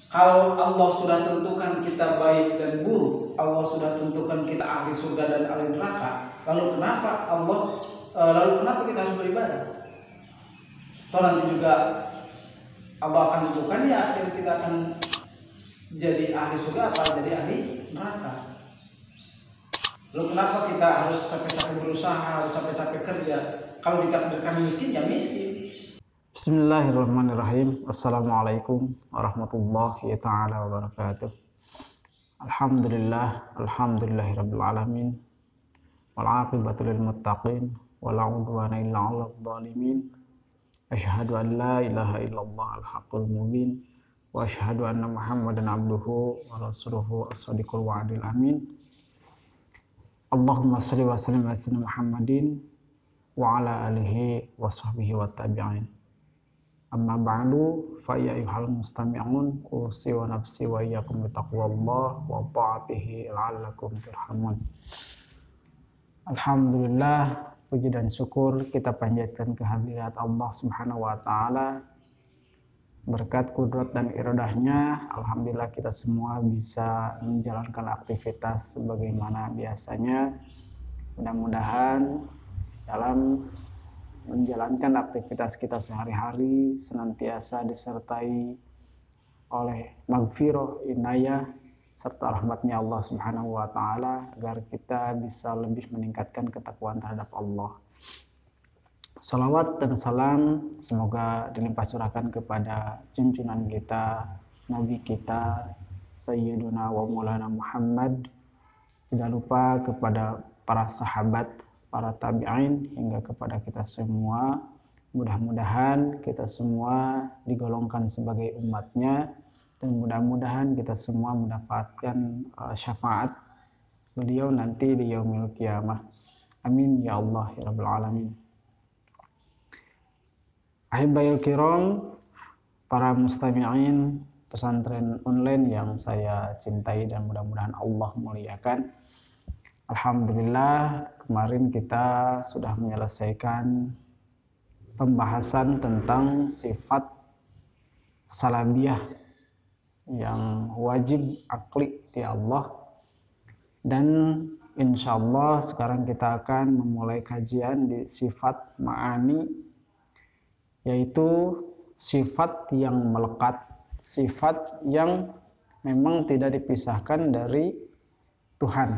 Kalau Allah sudah tentukan kita baik dan buruk, Allah sudah tentukan kita ahli surga dan ahli neraka, lalu kenapa kita harus beribadah? Toh nanti juga Allah akan tentukan di akhir kita akan jadi ahli surga apa jadi ahli neraka. Lalu kenapa kita harus capek-capek berusaha, harus capek-capek kerja? Kalau ditakdirkan miskin ya miskin. Bismillahirrahmanirrahim. Assalamualaikum warahmatullahi ta'ala wabarakatuh. Alhamdulillahirabbil alamin. Wal 'aqibatu lil muttaqin wa la 'udwana illa 'alal zalimin. Asyhadu an la ilaha illallah al-haqqul mubin wa asyhadu anna Muhammadan abduhu wa rasuluhu as-shadiqul wa'dil amin. Allahumma shalli wa sallim ala sayyidina Muhammadin wa ala alihi wa sahbihi wa tabi'in. Amma ba'du fa ya ayyuhal mustami'un usi wa nafsi wa iyyakum bittaqwallah wa ta'atihi la'allakum turhamun. Alhamdulillah, puji dan syukur kita panjatkan kehadirat Allah Subhanahu wa taala. Berkat kudrat dan iradahnya, alhamdulillah kita semua bisa menjalankan aktivitas sebagaimana biasanya. Mudah-mudahan dalam menjalankan aktivitas kita sehari-hari senantiasa disertai oleh maghfirah, inayah, serta rahmatnya Allah Subhanahu wa ta'ala agar kita bisa lebih meningkatkan ketakwaan terhadap Allah. Salawat dan salam semoga dilimpah curahkan kepada junjungan kita, Nabi kita, Sayyiduna wa Maulana Muhammad. Tidak lupa kepada para sahabat, para tabi'in, hingga kepada kita semua. Mudah-mudahan kita semua digolongkan sebagai umatnya, dan mudah-mudahan kita semua mendapatkan syafaat beliau nanti di yaumil qiyamah. Amin ya Allah ya Rabbal Alamin. Ahibayil kiram, para mustami'in pesantren online yang saya cintai dan mudah-mudahan Allah muliakan. Alhamdulillah, kemarin kita sudah menyelesaikan pembahasan tentang sifat salabiyah yang wajib akli di Allah, dan insya Allah sekarang kita akan memulai kajian di sifat ma'ani, yaitu sifat yang melekat, sifat yang memang tidak dipisahkan dari Tuhan,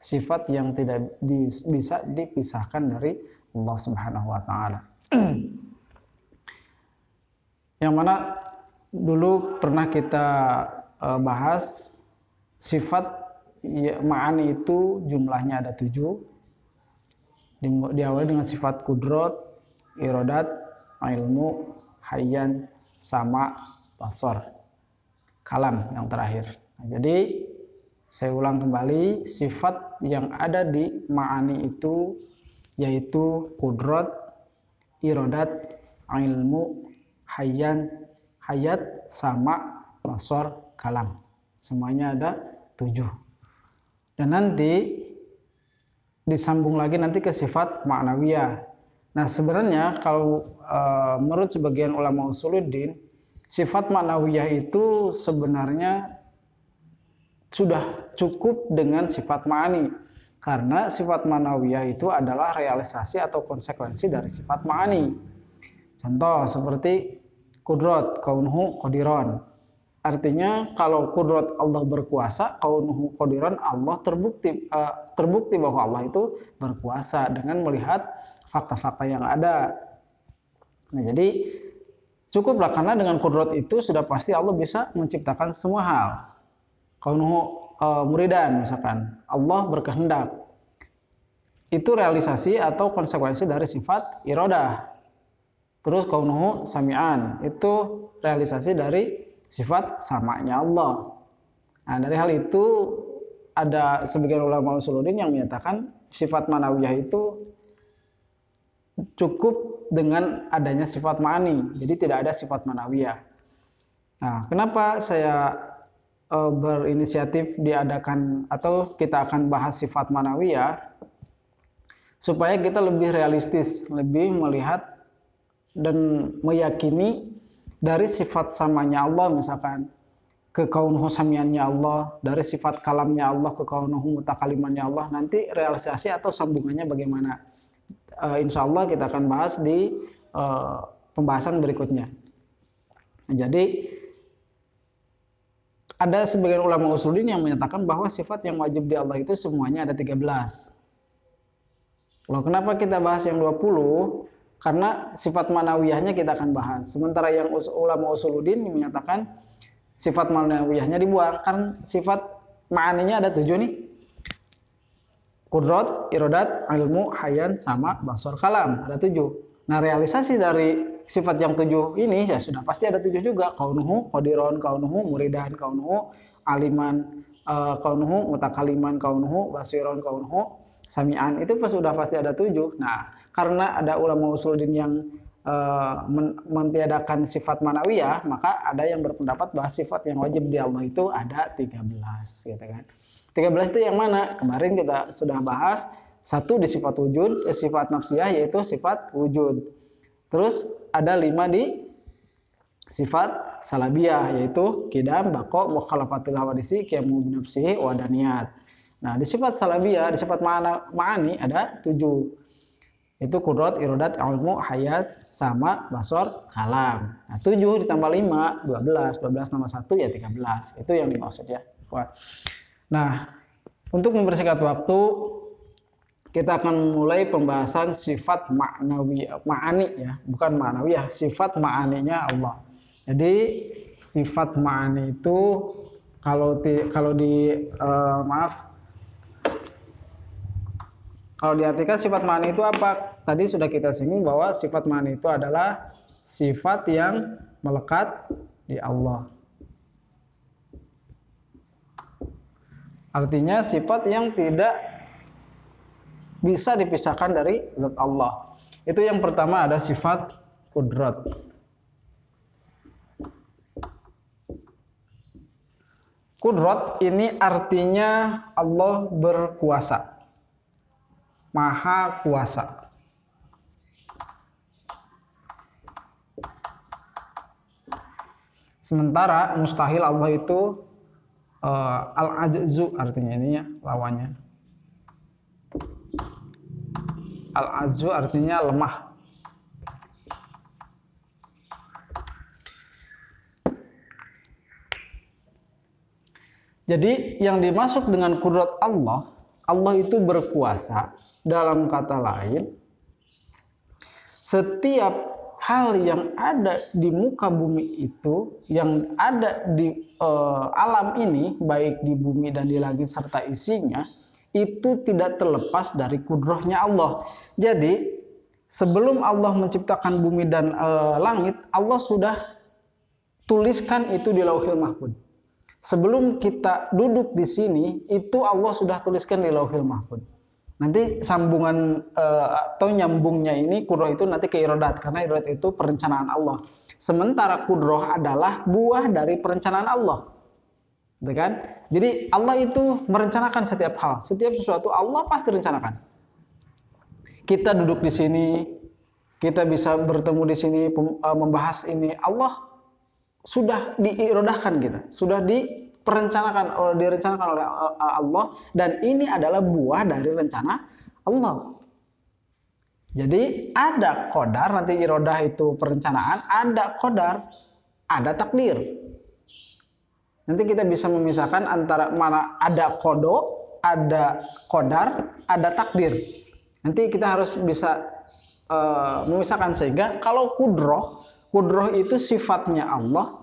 sifat yang tidak bisa dipisahkan dari Allah Subhanahu wa ta'ala. Yang mana dulu pernah kita bahas sifat ma'ani itu jumlahnya ada 7. Diawali dengan sifat kudrat, iradat, ilmu, hayyan, sama, basar, kalam yang terakhir. Nah, jadi saya ulang kembali, sifat yang ada di ma'ani itu yaitu kudrat, iradat, ilmu, hayyan, hayat, sama, basar, kalam. Semuanya ada 7. Dan nanti disambung lagi nanti ke sifat ma'nawiyah. Nah sebenarnya kalau menurut sebagian ulama usuluddin, sifat ma'nawiyah itu sebenarnya sudah cukup dengan sifat ma'ani, karena sifat ma'nawiyah itu adalah realisasi atau konsekuensi dari sifat ma'ani. Contoh seperti kudrat, kaunuhu qadiran. Artinya kalau kudrat Allah berkuasa, kaunuhu qadiran, Allah terbukti bahwa Allah itu berkuasa dengan melihat fakta-fakta yang ada. Nah, jadi cukuplah karena dengan kudrat itu sudah pasti Allah bisa menciptakan semua hal. Kaunuhu muridan misalkan, Allah berkehendak. Itu realisasi atau konsekuensi dari sifat iradah. Terus kaunuhu sami'an, itu realisasi dari sifat samanya Allah. Nah, dari hal itu ada sebagian ulama usuluddin yang menyatakan sifat manawiyah itu cukup dengan adanya sifat ma'ani, jadi tidak ada sifat manawiyah. Nah, kenapa saya berinisiatif diadakan atau kita akan bahas sifat manawiyah? Supaya kita lebih realistis, lebih melihat dan meyakini dari sifat samanya Allah misalkan. kaunuhu samiannya Allah, dari sifat kalamnya Allah ke kaunuhu mutakalimannya Allah. Nanti realisasi atau sambungannya bagaimana? Insya Allah kita akan bahas di pembahasan berikutnya. Jadi ada sebagian ulama usuluddin yang menyatakan bahwa sifat yang wajib di Allah itu semuanya ada 13. Loh, kenapa kita bahas yang 20? Karena sifat manawiyahnya kita akan bahas. Sementara yang ulama usuluddin menyatakan sifat manawiyahnya dibuang. Kan sifat ma'aninya ada 7 nih. Qudrat, irodat, ilmu, hayan, sama, basar, kalam. Ada 7. Nah, realisasi dari sifat yang 7 ini ya sudah pasti ada 7 juga. Kaunuhu, qadiron, kaunuhu, muridan, kaunuhu, aliman, kaunuhu, mutakaliman, kaunuhu, basiron, kaunuhu, sami'an. Itu sudah pasti ada 7. Nah, karena ada ulama usuluddin yang mentiadakan sifat manawiyah, maka ada yang berpendapat bahwa sifat yang wajib di Allah itu ada 13, gitu kan. 13 itu yang mana? Kemarin kita sudah bahas, satu di sifat wujud, sifat nafsiyah yaitu sifat wujud. Terus ada 5 di sifat salabiyah yaitu qidam, baqo, mukhalafatul hawadisi, qiyamu binafsihi wa daniyat. Nah, di sifat salabiyah, di sifat ma'ani ada 7. Itu qudrat, irodat, ilmu, hayat, sama, basar, kalam. Nah, 7 ditambah 5, 12. 12 tambah 1 ya 13. Itu yang dimaksud ya. Nah, untuk mempersingkat waktu, kita akan mulai pembahasan sifat ma'ani ya, bukan ma'nawiyah, sifat ma'aninya Allah. Jadi sifat ma'ani itu kalau diartikan sifat ma'ani itu apa? Tadi sudah kita singgung bahwa sifat ma'ani itu adalah sifat yang melekat di Allah. Artinya sifat yang tidak bisa dipisahkan dari zat Allah. Itu yang pertama ada sifat qudrat. Qudrat ini artinya Allah berkuasa. Maha kuasa. Sementara mustahil Allah itu al-ajzu artinya ini ya lawannya. Al-ajzu artinya lemah. Jadi yang dimaksud dengan qudrat Allah, Allah itu berkuasa. Dalam kata lain, setiap hal yang ada di muka bumi itu, yang ada di alam ini, baik di bumi dan di langit serta isinya, itu tidak terlepas dari kudrahnya Allah. Jadi sebelum Allah menciptakan bumi dan langit, Allah sudah tuliskan itu di Lauhil Mahfuz. Sebelum kita duduk di sini, itu Allah sudah tuliskan di Lauhil Mahfuz. Nanti sambungan atau nyambungnya ini kudrah itu nanti ke irodat, karena irodat itu perencanaan Allah. Sementara kudrah adalah buah dari perencanaan Allah. Gitu kan? Jadi Allah itu merencanakan setiap hal, setiap sesuatu Allah pasti rencanakan. Kita duduk di sini, kita bisa bertemu di sini membahas ini, Allah sudah diirodahkan kita, sudah direncanakan oleh Allah, dan ini adalah buah dari rencana Allah. Jadi ada qadar, nanti irodah itu perencanaan, ada qadar, ada takdir. Nanti kita bisa memisahkan antara mana ada kodo, ada qadar, ada takdir. Nanti kita harus bisa memisahkan, sehingga kalau kudroh itu sifatnya Allah.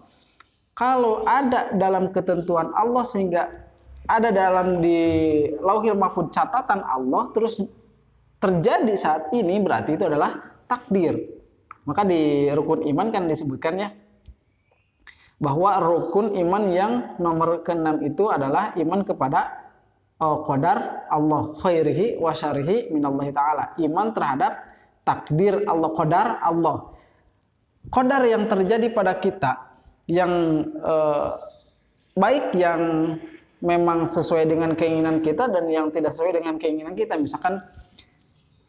Kalau ada dalam ketentuan Allah, sehingga ada dalam di Lauhil Mahfuz catatan Allah, terus terjadi saat ini, berarti itu adalah takdir. Maka di rukun iman kan disebutkan ya, bahwa rukun iman yang nomor ke-6 itu adalah iman kepada qadar Allah, khairihi wa syarihi minallahi ta'ala. Iman terhadap takdir Allah, qadar Allah. Qadar yang terjadi pada kita, yang baik, yang memang sesuai dengan keinginan kita, dan yang tidak sesuai dengan keinginan kita. Misalkan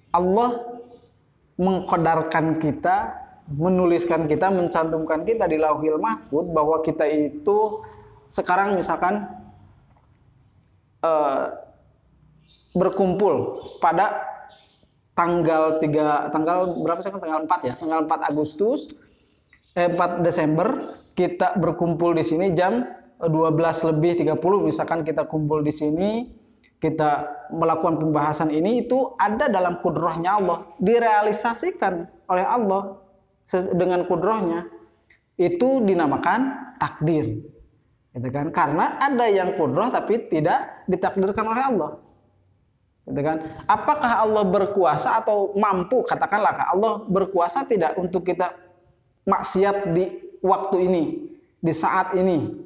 Allah mengqadarkan kita, menuliskan kita, mencantumkan kita di Lauhil Mahfuz bahwa kita itu sekarang misalkan berkumpul pada tanggal berapa sekarang, tanggal 4 ya, tanggal 4 Desember kita berkumpul di sini jam 12:30, misalkan kita kumpul di sini, kita melakukan pembahasan ini, itu ada dalam kudrahnya Allah, direalisasikan oleh Allah dengan kudrahnya. Itu dinamakan takdir, gitu kan? Karena ada yang kudrah tapi tidak ditakdirkan oleh Allah, gitu kan? Apakah Allah berkuasa atau mampu? Katakanlah Allah berkuasa tidak untuk kita maksiat di waktu ini, di saat ini,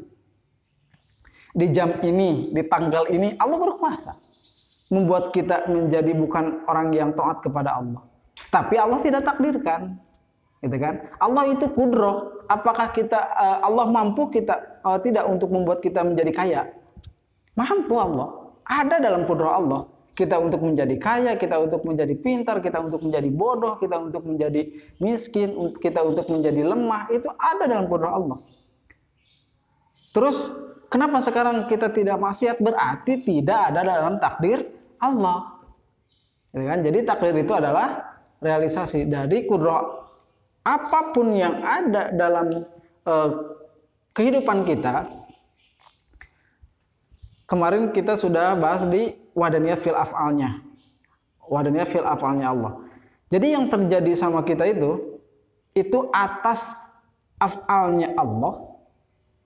di jam ini, di tanggal ini. Allah berkuasa membuat kita menjadi bukan orang yang taat kepada Allah. Tapi Allah tidak takdirkan, gitu kan? Allah itu kudrah. Apakah Allah mampu kita tidak untuk membuat kita menjadi kaya? Mampu Allah. Ada dalam kudrah Allah. Kita untuk menjadi kaya, kita untuk menjadi pintar, kita untuk menjadi bodoh, kita untuk menjadi miskin, kita untuk menjadi lemah, itu ada dalam kudrah Allah. Terus kenapa sekarang kita tidak maksiat? Berarti tidak ada dalam takdir Allah. Jadi takdir itu adalah realisasi dari kudrah. Apapun yang ada dalam kehidupan kita, kemarin kita sudah bahas di wadaniyah fil af'alnya. Wadaniyah fil af'alnya Allah. Jadi yang terjadi sama kita itu atas af'alnya Allah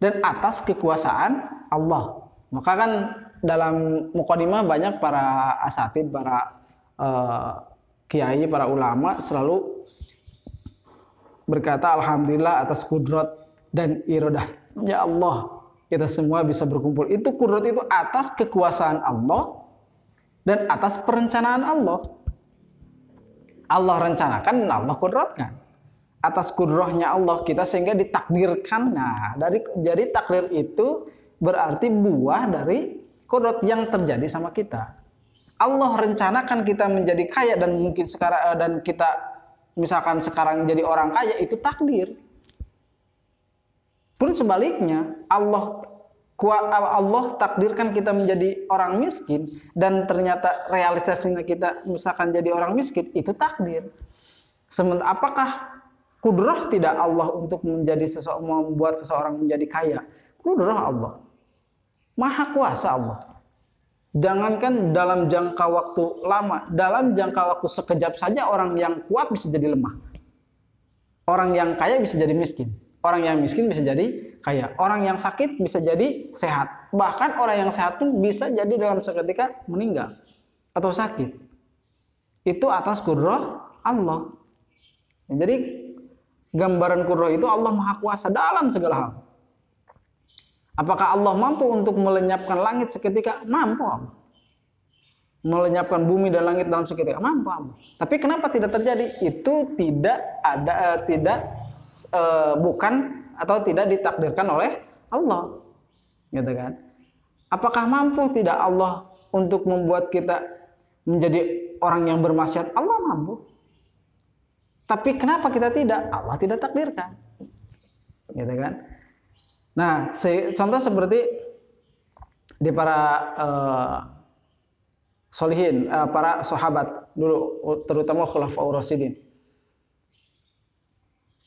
dan atas kekuasaan Allah. Maka kan dalam muqaddimah banyak para asatid, para kiai, para ulama selalu berkata alhamdulillah atas kudrat dan iradahnya Allah kita semua bisa berkumpul. Itu kudrat itu atas kekuasaan Allah dan atas perencanaan Allah. Allah rencanakan, Allah kudratkan. Atas kudrahnya Allah kita sehingga ditakdirkan. Nah, jadi takdir itu berarti buah dari kudrat yang terjadi sama kita. Allah rencanakan kita menjadi kaya dan mungkin sekarang dan kita misalkan sekarang jadi orang kaya, itu takdir. Pun sebaliknya, Allah takdirkan kita menjadi orang miskin dan ternyata realisasinya kita misalkan jadi orang miskin, itu takdir. Sementara apakah kudrah tidak Allah untuk membuat seseorang menjadi kaya? Kudrah Allah. Maha kuasa Allah. Jangankan dalam jangka waktu lama, dalam jangka waktu sekejap saja orang yang kuat bisa jadi lemah. Orang yang kaya bisa jadi miskin. Orang yang miskin bisa jadi kaya. Orang yang sakit bisa jadi sehat. Bahkan orang yang sehat pun bisa jadi dalam seketika meninggal atau sakit. Itu atas kudrah Allah. Jadi gambaran kudrah itu Allah Maha Kuasa dalam segala hal. Apakah Allah mampu untuk melenyapkan langit seketika? Mampu Allah. Melenyapkan bumi dan langit dalam seketika? Mampu Allah. Tapi kenapa tidak terjadi? Itu bukan atau tidak ditakdirkan oleh Allah. Gitu kan? Apakah mampu tidak Allah untuk membuat kita menjadi orang yang bermaksiat? Allah mampu. Tapi kenapa kita tidak? Allah tidak takdirkan. Gitu kan? Nah, contoh seperti di para solihin, para sahabat dulu, terutama khulafaur rasyidin.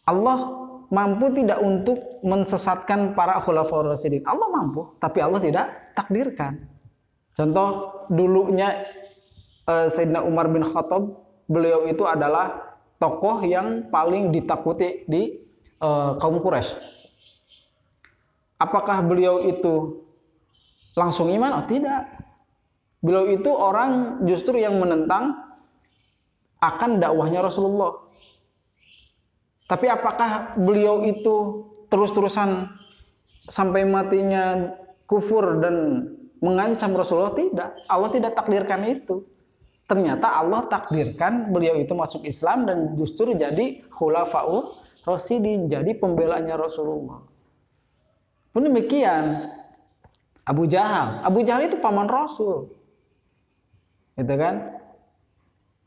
Allah mampu tidak untuk mensesatkan para khulafaur rasyidin. Allah mampu, tapi Allah tidak takdirkan. Contoh dulunya Sayyidina Umar bin Khattab, beliau itu adalah tokoh yang paling ditakuti di kaum Quraisy. Apakah beliau itu langsung iman? Oh, tidak. Beliau itu orang justru yang menentang akan dakwahnya Rasulullah. Tapi apakah beliau itu terus-terusan sampai matinya kufur dan mengancam Rasulullah? Tidak. Allah tidak takdirkan itu. Ternyata Allah takdirkan beliau itu masuk Islam dan justru jadi khulafaur rasyidin, jadi pembelanya Rasulullah. Pun demikian Abu Jahal. Abu Jahal itu paman Rasul. Gitu kan?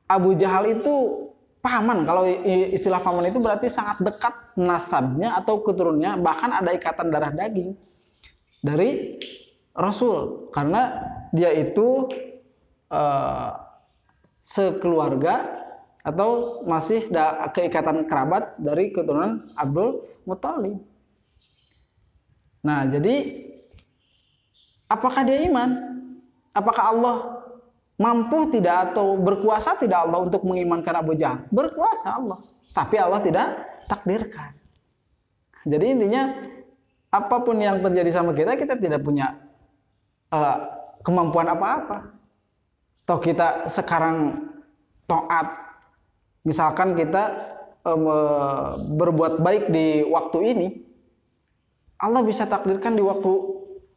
Abu Jahal itu paman. Kalau istilah paman itu berarti sangat dekat nasabnya atau keturunannya, bahkan ada ikatan darah daging. dari Rasul, karena dia itu sekeluarga atau masih keikatan kerabat dari keturunan Abdul Muthalib. Nah, jadi apakah dia iman? Apakah Allah mampu tidak atau berkuasa tidak Allah untuk mengimankan Abu Jahal? Berkuasa Allah, tapi Allah tidak takdirkan. Jadi intinya apapun yang terjadi sama kita, kita tidak punya kemampuan apa-apa. Toh kita sekarang taat, misalkan kita berbuat baik di waktu ini, Allah bisa takdirkan di waktu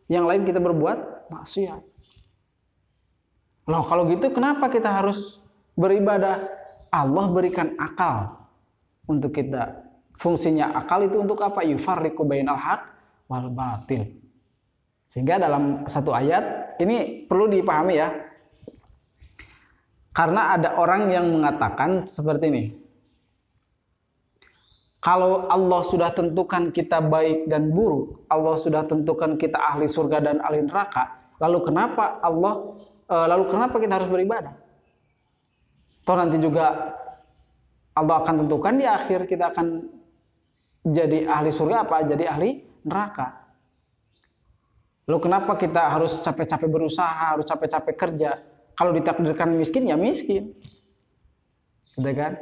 yang lain kita berbuat maksiat. Loh, kalau gitu kenapa kita harus beribadah? Allah berikan akal untuk kita. Fungsinya akal itu untuk apa? Yufarriqu bainal haq wal batil. Sehingga dalam satu ayat, ini perlu dipahami ya. Karena ada orang yang mengatakan seperti ini. Kalau Allah sudah tentukan kita baik dan buruk, Allah sudah tentukan kita ahli surga dan ahli neraka, lalu kenapa kita harus beribadah? Toh nanti juga Allah akan tentukan di akhir kita akan jadi ahli surga apa jadi ahli neraka. Lalu kenapa kita harus capek-capek berusaha, harus capek-capek kerja? Kalau ditakdirkan miskin ya miskin, gitu kan?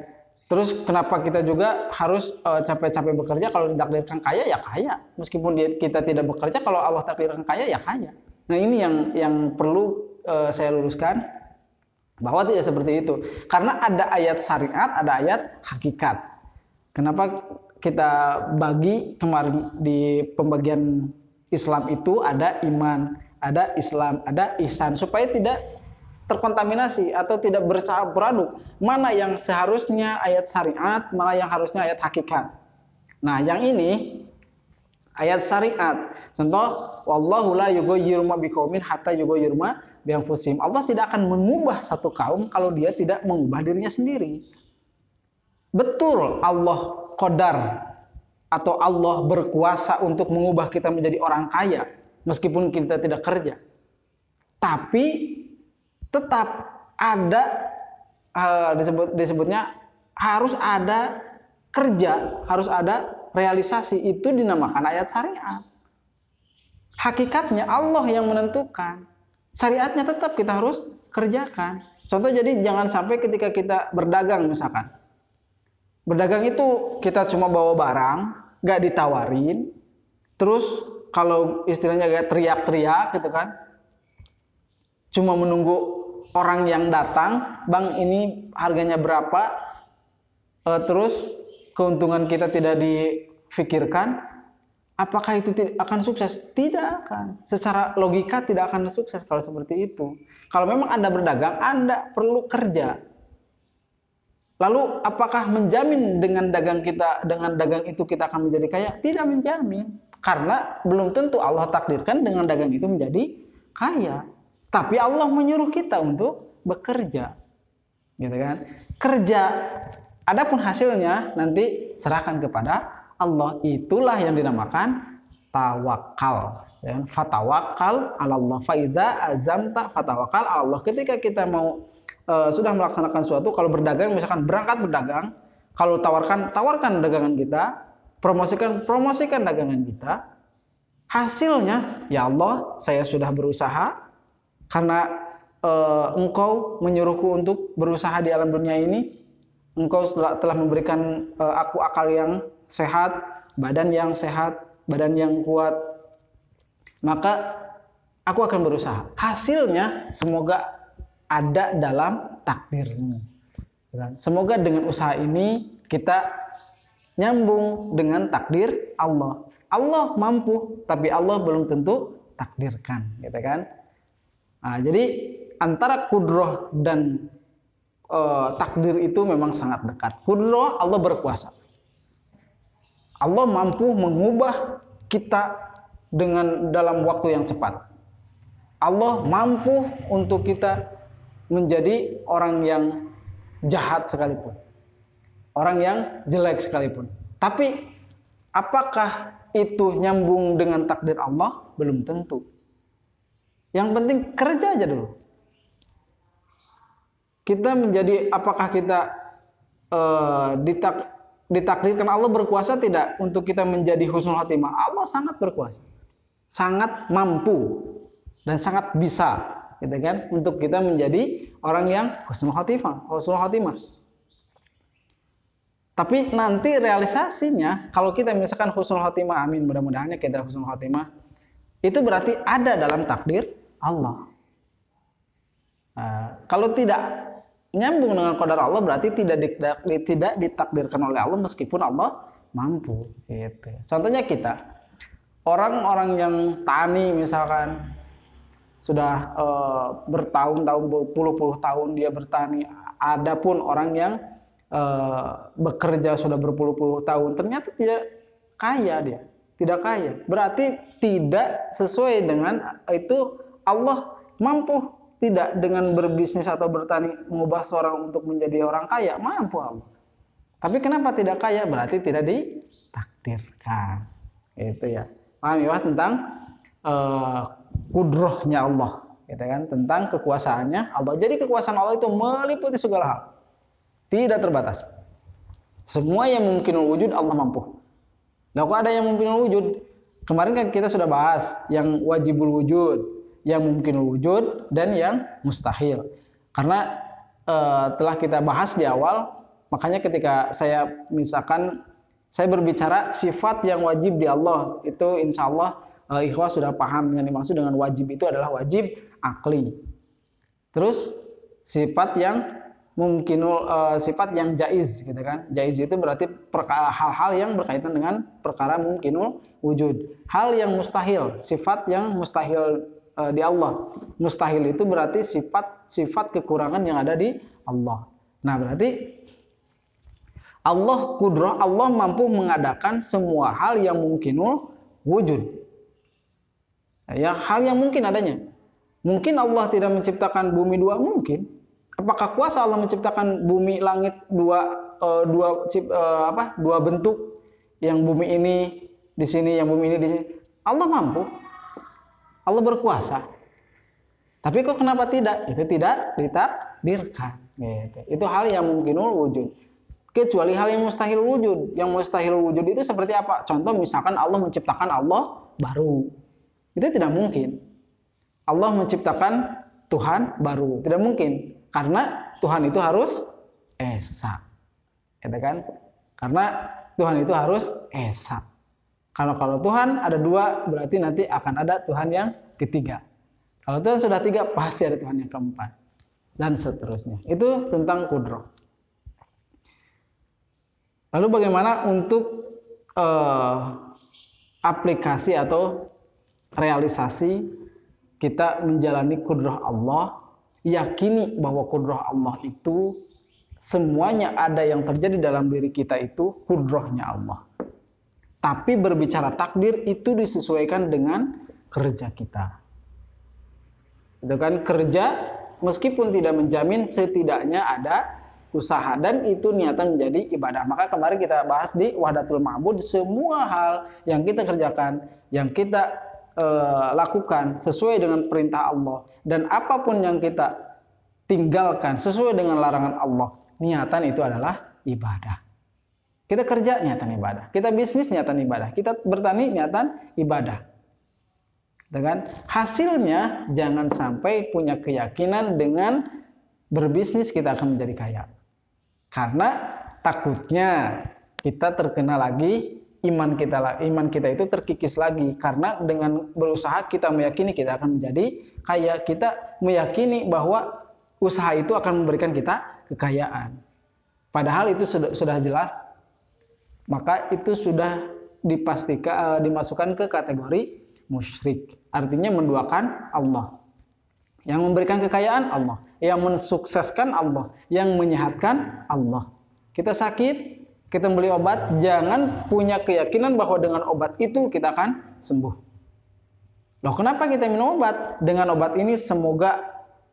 Terus kenapa kita juga harus capek-capek bekerja? Kalau ditakdirkan kaya ya kaya, meskipun kita tidak bekerja, kalau Allah takdirkan kaya ya kaya. Nah ini yang perlu saya luruskan, bahwa tidak seperti itu. Karena ada ayat syariat, ada ayat hakikat. Kenapa kita bagi kemarin di pembagian Islam itu ada iman, ada Islam, ada ihsan, supaya tidak terkontaminasi atau tidak bercampur aduk. Mana yang seharusnya ayat syariat, mana yang harusnya ayat hakikat. Nah, yang ini ayat syariat. Contoh, wallahu la yughayyiru ma biqaumin hatta yughayyiru ma bi anfusihim. Allah tidak akan mengubah satu kaum kalau dia tidak mengubah dirinya sendiri. Betul, Allah qadar atau Allah berkuasa untuk mengubah kita menjadi orang kaya meskipun kita tidak kerja. Tapi tetap ada disebutnya harus ada kerja, harus ada realisasi. Itu dinamakan ayat syariat. Hakikatnya Allah yang menentukan. Syariatnya tetap kita harus kerjakan. Contoh, jadi jangan sampai ketika kita berdagang misalkan. Berdagang itu kita cuma bawa barang, gak ditawarin. Terus kalau istilahnya gak teriak-teriak gitu kan. Cuma menunggu orang yang datang, bang ini harganya berapa, terus keuntungan kita tidak difikirkan, apakah itu akan sukses? Tidak akan. Secara logika tidak akan sukses kalau seperti itu. Kalau memang Anda berdagang, Anda perlu kerja. Lalu apakah menjamin dengan dagang itu kita akan menjadi kaya? Tidak menjamin. Karena belum tentu Allah takdirkan dengan dagang itu menjadi kaya. Tapi Allah menyuruh kita untuk bekerja. Gitu kan? Kerja. Adapun hasilnya nanti serahkan kepada Allah. Itulah yang dinamakan tawakal. Ya, fatawakkal 'alallah. Fa idza azamta fatawakkal 'alallah. Ketika kita mau sudah melaksanakan sesuatu, kalau berdagang misalkan berangkat berdagang, kalau tawarkan dagangan kita, promosikan dagangan kita, hasilnya ya Allah, saya sudah berusaha karena engkau menyuruhku untuk berusaha di alam dunia ini, engkau telah memberikan aku akal yang sehat, badan yang sehat, badan yang kuat, maka aku akan berusaha. Hasilnya semoga ada dalam takdirmu. Semoga dengan usaha ini kita nyambung dengan takdir Allah. Allah mampu, tapi Allah belum tentu takdirkan, gitu kan? Nah, jadi antara kudroh dan takdir itu memang sangat dekat. Kudroh, Allah berkuasa. Allah mampu mengubah kita dalam waktu yang cepat. Allah mampu untuk kita menjadi orang yang jahat sekalipun, orang yang jelek sekalipun. Tapi apakah itu nyambung dengan takdir Allah? Belum tentu. Yang penting kerja aja dulu. Kita menjadi, apakah kita ditakdirkan Allah berkuasa tidak untuk kita menjadi husnul khotimah? Allah sangat berkuasa, sangat mampu dan sangat bisa, gitu kan, untuk kita menjadi orang yang husnul khotimah. Tapi nanti realisasinya, kalau kita misalkan husnul khotimah, amin, mudah-mudahan kita husnul khotimah, itu berarti ada dalam takdir Allah. Kalau tidak nyambung dengan qadar Allah, berarti tidak ditakdirkan oleh Allah meskipun Allah mampu. Gitu. Contohnya kita, orang-orang yang tani misalkan, sudah bertahun-tahun, berpuluh-puluh tahun dia bertani. Adapun orang yang bekerja sudah berpuluh-puluh tahun, ternyata tidak kaya dia, tidak kaya. Berarti tidak sesuai dengan itu. Allah mampu tidak dengan berbisnis atau bertani mengubah seorang untuk menjadi orang kaya? Mampu Allah. Tapi kenapa tidak kaya? Berarti tidak ditakdirkan. Itu ya. Paham ya tentang kudrohnya Allah, gitu kan? Tentang kekuasaannya Allah. Jadi kekuasaan Allah itu meliputi segala hal, tidak terbatas. Semua yang mungkin wujud Allah mampu. Nah, kok ada yang mungkin wujud? Kemarin kan kita sudah bahas yang wajibul wujud, yang mungkin wujud, dan yang mustahil. Karena telah kita bahas di awal, makanya ketika saya misalkan saya berbicara sifat yang wajib di Allah, itu insya Allah ikhwah sudah paham yang dimaksud dengan wajib itu adalah wajib akli. Terus sifat yang mungkin sifat yang jaiz, gitu kan? Jaiz itu berarti hal-hal yang berkaitan dengan perkara mungkinul wujud. Hal yang mustahil, sifat yang mustahil di Allah. Mustahil itu berarti sifat kekurangan yang ada di Allah. Nah, berarti Allah kudrah, Allah mampu mengadakan semua hal yang mungkinul wujud. Ya, hal yang mungkin adanya. Mungkin Allah tidak menciptakan bumi dua? Mungkin. Apakah kuasa Allah menciptakan bumi langit dua bentuk, yang bumi ini di sini, yang bumi ini di sini? Allah mampu. Allah berkuasa. Tapi kok kenapa tidak? Itu tidak ditakdirkan. Gitu. Itu hal yang mungkinul wujud. Kecuali hal yang mustahil wujud. Yang mustahil wujud itu seperti apa? Contoh misalkan Allah menciptakan Allah baru. Itu tidak mungkin. Allah menciptakan Tuhan baru. Tidak mungkin. Karena Tuhan itu harus esa. Gitu kan? Karena Tuhan itu harus esa. Kalau Tuhan ada dua, berarti nanti akan ada Tuhan yang ketiga. Kalau Tuhan sudah tiga, pasti ada Tuhan yang keempat. Dan seterusnya. Itu tentang kudroh. Lalu bagaimana untuk aplikasi atau realisasi kita menjalani kudroh Allah, yakini bahwa kudroh Allah itu semuanya ada yang terjadi dalam diri kita itu kudrohnya Allah. Tapi berbicara takdir itu disesuaikan dengan kerja kita. Itu kan kerja meskipun tidak menjamin, setidaknya ada usaha, dan itu niatan menjadi ibadah. Maka kemarin kita bahas di Wahdatul Ma'bud, semua hal yang kita kerjakan, yang kita lakukan sesuai dengan perintah Allah, dan apapun yang kita tinggalkan sesuai dengan larangan Allah, niatan itu adalah ibadah. Kita kerja niatan ibadah, kita bisnis niatan ibadah, kita bertani niatan ibadah. Dengan hasilnya jangan sampai punya keyakinan dengan berbisnis kita akan menjadi kaya. Karena takutnya kita terkena lagi iman kita itu terkikis lagi, karena dengan berusaha kita meyakini kita akan menjadi kaya, kita meyakini bahwa usaha itu akan memberikan kita kekayaan. Padahal itu sudah jelas, maka itu sudah dipastikan dimasukkan ke kategori musyrik. Artinya menduakan Allah. Yang memberikan kekayaan Allah, yang mensukseskan Allah, yang menyehatkan Allah. Kita sakit, kita beli obat, jangan punya keyakinan bahwa dengan obat itu kita akan sembuh. Loh, kenapa kita minum obat? Dengan obat ini semoga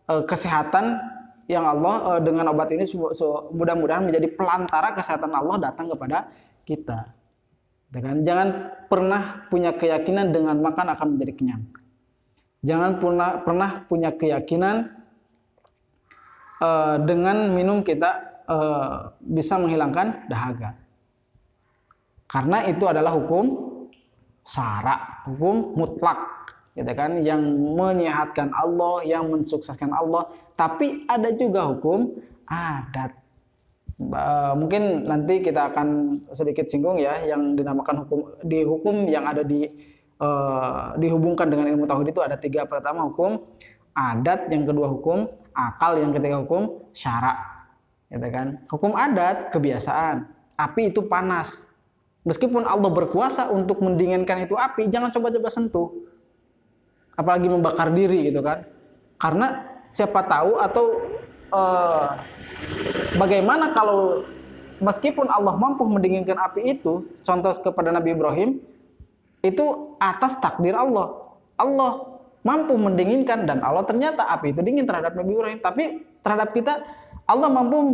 kesehatan yang Allah, dengan obat ini mudah-mudahan menjadi pelantara kesehatan Allah datang kepada kita. Jangan pernah punya keyakinan dengan makan akan menjadi kenyang. Jangan pernah punya keyakinan dengan minum kita bisa menghilangkan dahaga. Karena itu adalah hukum syara, hukum mutlak, gitu kan, yang menyehatkan Allah, yang mensukseskan Allah. Tapi ada juga hukum adat. Mungkin nanti kita akan sedikit singgung ya, yang dinamakan hukum yang ada dihubungkan dengan ilmu tauhid itu ada 3. Pertama hukum adat, yang kedua hukum akal, yang ketiga hukum syara, gitu kan. Hukum adat kebiasaan, api itu panas. Meskipun Allah berkuasa untuk mendinginkan itu api, jangan coba-coba sentuh. Apalagi membakar diri gitu kan. Karena siapa tahu atau bagaimana kalau meskipun Allah mampu mendinginkan api itu, contoh kepada Nabi Ibrahim, itu atas takdir Allah. Allah mampu mendinginkan dan Allah ternyata api itu dingin terhadap Nabi Ibrahim. Tapi terhadap kita Allah mampu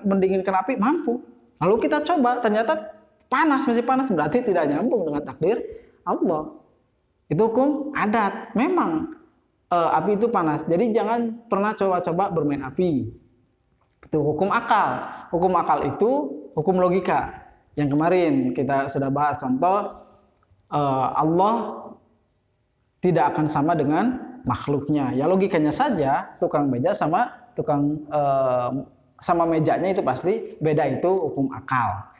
mendinginkan api, mampu. Lalu kita coba, ternyata panas, masih panas, berarti tidak nyambung dengan takdir Allah. Itu hukum adat. Memang api itu panas. Jadi jangan pernah coba-coba bermain api. Itu hukum akal. Hukum akal itu hukum logika. Yang kemarin kita sudah bahas, contoh Allah tidak akan sama dengan makhluknya. Ya logikanya saja, tukang beja sama sama mejanya itu pasti beda, itu hukum akal.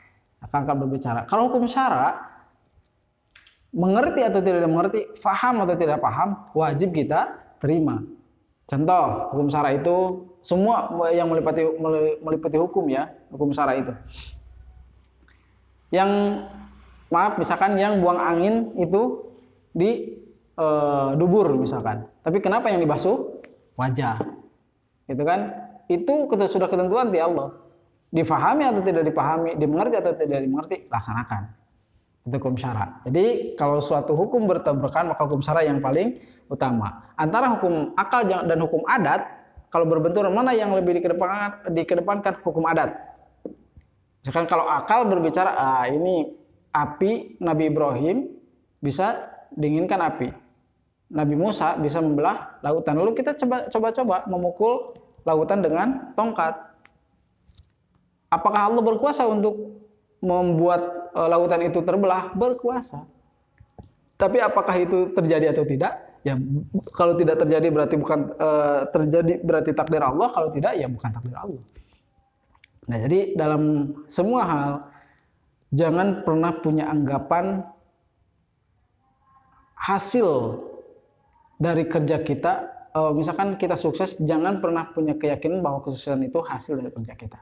Akan berbicara. Kalau hukum syara, mengerti atau tidak mengerti, faham atau tidak paham, wajib kita terima. Contoh, hukum syara itu semua yang meliputi hukum ya, hukum syara itu. Yang misalkan yang buang angin itu di dubur misalkan. Tapi kenapa yang dibasuh wajah? Gitu kan? Itu sudah ketentuan di Allah. Difahami atau tidak dipahami, dimengerti atau tidak dimengerti, laksanakan. Itu hukum syara. Jadi kalau suatu hukum bertabrakan, maka hukum syara yang paling utama. Antara hukum akal dan hukum adat, kalau berbenturan, mana yang lebih dikedepankan? Hukum adat. Misalkan kalau akal berbicara, ini api Nabi Ibrahim bisa dinginkan api. Nabi Musa bisa membelah lautan. Lalu kita coba-coba memukul lautan dengan tongkat. Apakah Allah berkuasa untuk membuat lautan itu terbelah? Berkuasa. Tapi apakah itu terjadi atau tidak? Ya, kalau tidak terjadi berarti bukan terjadi berarti takdir Allah. Kalau tidak, ya bukan takdir Allah. Nah, jadi dalam semua hal jangan pernah punya anggapan hasil dari kerja kita. Misalkan kita sukses, jangan pernah punya keyakinan bahwa kesuksesan itu hasil dari kerja kita.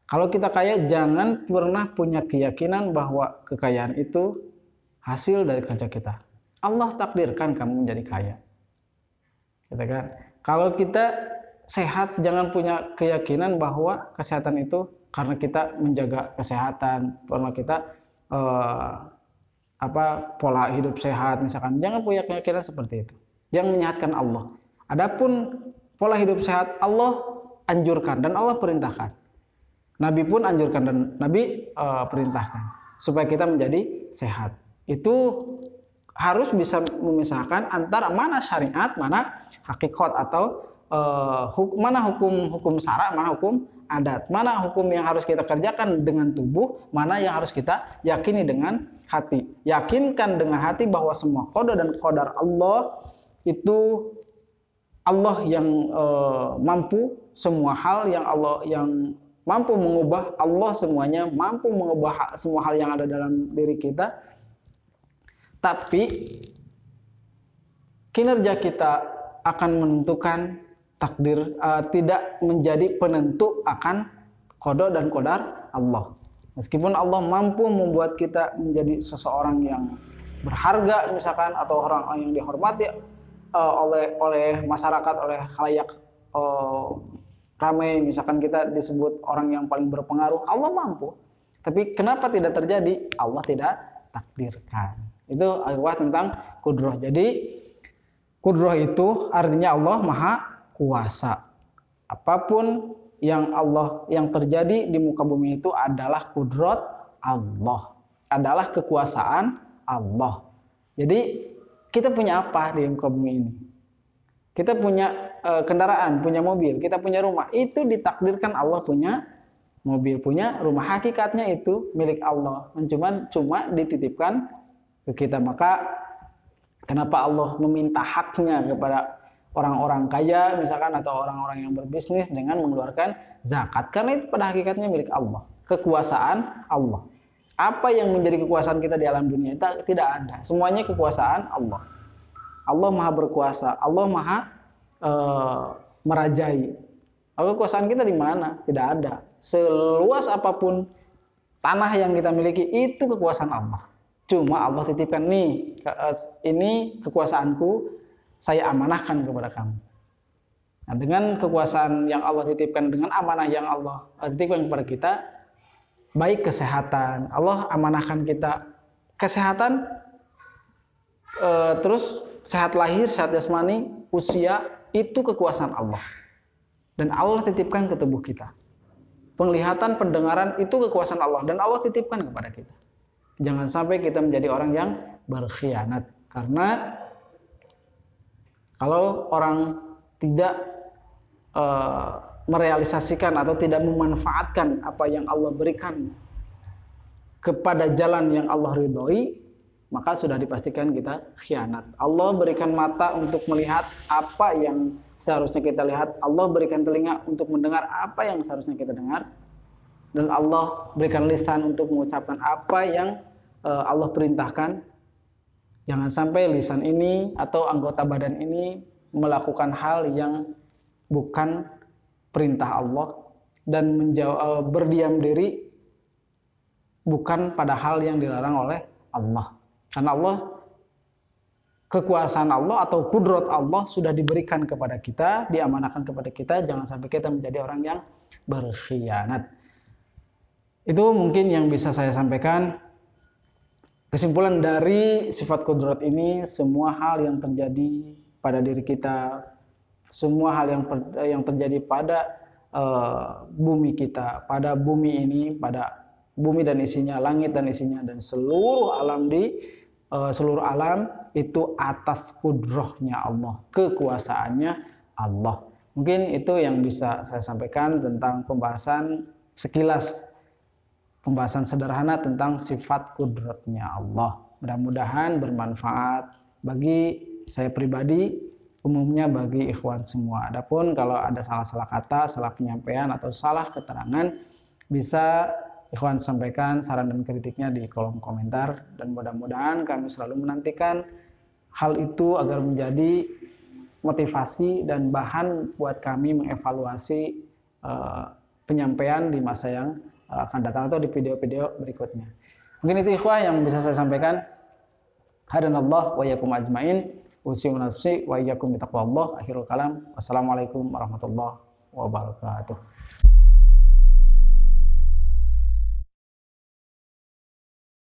Kalau kita kaya, jangan pernah punya keyakinan bahwa kekayaan itu hasil dari kerja kita. Allah takdirkan kamu menjadi kaya. Gitu kan? Kalau kita sehat, jangan punya keyakinan bahwa kesehatan itu karena kita menjaga kesehatan, karena kita pola hidup sehat misalkan. Jangan punya keyakinan seperti itu. Yang menyehatkan Allah. Adapun pola hidup sehat Allah anjurkan dan Allah perintahkan. Nabi pun anjurkan dan Nabi perintahkan supaya kita menjadi sehat. Itu harus bisa memisahkan antara mana syariat, mana hakikat, atau mana hukum syara, mana hukum adat, mana hukum yang harus kita kerjakan dengan tubuh, mana yang harus kita yakini dengan hati. Yakinkan dengan hati bahwa semua qada dan qadar Allah itu Allah yang mampu semua hal, yang mampu mengubah, Allah semuanya mampu mengubah semua hal yang ada dalam diri kita. Tapi kinerja kita akan menentukan takdir, tidak menjadi penentu akan qada dan qadar Allah. Meskipun Allah mampu membuat kita menjadi seseorang yang berharga misalkan, atau orang yang dihormati oleh masyarakat, oleh khalayak ramai, misalkan kita disebut orang yang paling berpengaruh, Allah mampu. Tapi kenapa tidak terjadi? Allah tidak takdirkan. Itu adalah tentang kudroh. Jadi kudroh itu artinya Allah maha kuasa. Apapun yang terjadi di muka bumi itu adalah kudrot Allah. adalah kekuasaan Allah. Jadi kita punya apa di muka bumi ini? Kita punya kendaraan, punya mobil, kita punya rumah. Itu ditakdirkan Allah punya mobil, punya rumah. Hakikatnya itu milik Allah. Cuma dititipkan ke kita. Maka kenapa Allah meminta haknya kepada orang-orang kaya misalkan atau orang-orang yang berbisnis dengan mengeluarkan zakat? Karena itu pada hakikatnya milik Allah. Kekuasaan Allah. Apa yang menjadi kekuasaan kita di alam dunia? Tidak ada. Semuanya kekuasaan Allah. Allah maha berkuasa. Allah maha merajai. Kekuasaan kita di mana? Tidak ada. Seluas apapun tanah yang kita miliki itu kekuasaan Allah. Cuma Allah titipkan nih, ini kekuasaanku, saya amanahkan kepada kamu. Nah, dengan kekuasaan yang Allah titipkan, dengan amanah yang Allah titipkan kepada kita, baik kesehatan, Allah amanahkan kita kesehatan, terus sehat lahir, sehat jasmani, usia, itu kekuasaan Allah. Dan Allah titipkan ke tubuh kita. Penglihatan, pendengaran, itu kekuasaan Allah. Dan Allah titipkan kepada kita. Jangan sampai kita menjadi orang yang berkhianat. Karena kalau orang tidak merealisasikan atau tidak memanfaatkan apa yang Allah berikan kepada jalan yang Allah ridhoi, maka sudah dipastikan kita khianat. Allah berikan mata untuk melihat apa yang seharusnya kita lihat. Allah berikan telinga untuk mendengar apa yang seharusnya kita dengar. Dan Allah berikan lisan untuk mengucapkan apa yang Allah perintahkan. Jangan sampai lisan ini atau anggota badan ini melakukan hal yang bukan perintah Allah dan berdiam diri bukan pada hal yang dilarang oleh Allah. Karena Allah, kekuasaan Allah atau kudrat Allah sudah diberikan kepada kita, diamanahkan kepada kita. Jangan sampai kita menjadi orang yang berkhianat. Itu mungkin yang bisa saya sampaikan. Kesimpulan dari sifat kudrat ini, semua hal yang terjadi pada diri kita, semua hal yang terjadi pada bumi kita, pada bumi ini, pada bumi dan isinya, langit dan isinya, dan seluruh alam seluruh alam itu atas kudrahnya Allah, kekuasaannya Allah. Mungkin itu yang bisa saya sampaikan tentang pembahasan sekilas, pembahasan sederhana tentang sifat kudratnya Allah. Mudah-mudahan bermanfaat bagi saya pribadi, umumnya bagi ikhwan semua. Adapun kalau ada salah-salah kata, salah penyampaian atau salah keterangan, bisa ikhwan sampaikan saran dan kritiknya di kolom komentar, dan mudah-mudahan kami selalu menantikan hal itu agar menjadi motivasi dan bahan buat kami mengevaluasi penyampaian di masa yang akan datang atau di video-video berikutnya. Mungkin itu ikhwah yang bisa saya sampaikan. Hadanallah wa iyyakum ajmain. Usiu nafsi wa iyyakum bitaqwallah. Akhirul kalam. Wassalamualaikum warahmatullahi wabarakatuh.